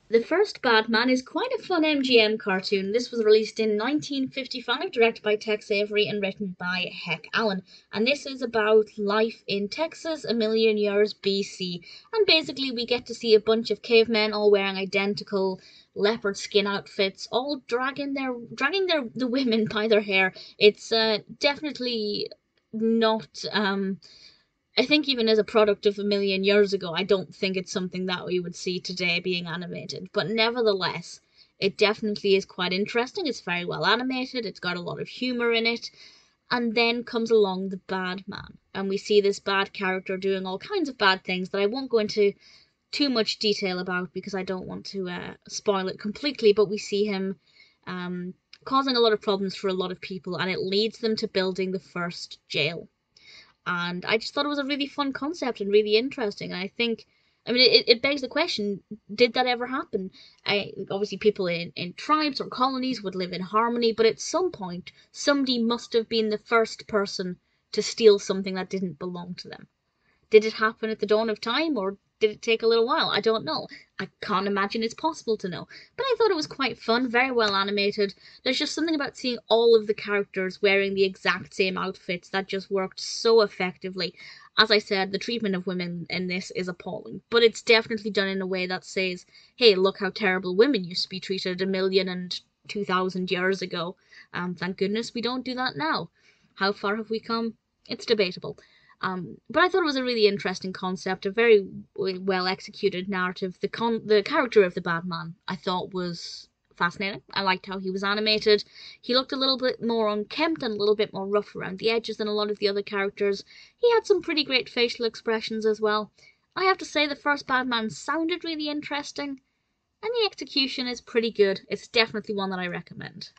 The first Batman is quite a fun MGM cartoon. This was released in 1955, directed by Tex Avery and written by Heck Allen. And this is about life in Texas a million years BC. And basically, we get to see a bunch of cavemen all wearing identical leopard skin outfits, all dragging the women by their hair. It's definitely not I think even as a product of a million years ago, I don't think it's something that we would see today being animated. But nevertheless, it definitely is quite interesting. It's very well animated, it's got a lot of humour in it. And then comes along the bad man. And we see this bad character doing all kinds of bad things that I won't go into too much detail about because I don't want to spoil it completely. But we see him causing a lot of problems for a lot of people, and it leads them to building the first jail. And I just thought it was a really fun concept and really interesting. And I think, I mean, it begs the question: did that ever happen? Obviously, people in tribes or colonies would live in harmony, but at some point, somebody must have been the first person to steal something that didn't belong to them. Did it happen at the dawn of time, or did it take a little while? I don't know. I can't imagine it's possible to know. But I thought it was quite fun, very well animated. There's just something about seeing all of the characters wearing the exact same outfits that just worked so effectively. As I said, the treatment of women in this is appalling, but it's definitely done in a way that says, hey, look how terrible women used to be treated 1,002,000 years ago. Thank goodness we don't do that now. How far have we come? It's debatable. But I thought it was a really interesting concept, a very well executed narrative. The character of the Batman I thought was fascinating. I liked how he was animated. He looked a little bit more unkempt and a little bit more rough around the edges than a lot of the other characters. He had some pretty great facial expressions as well. I have to say the first Batman sounded really interesting, and the execution is pretty good. It's definitely one that I recommend.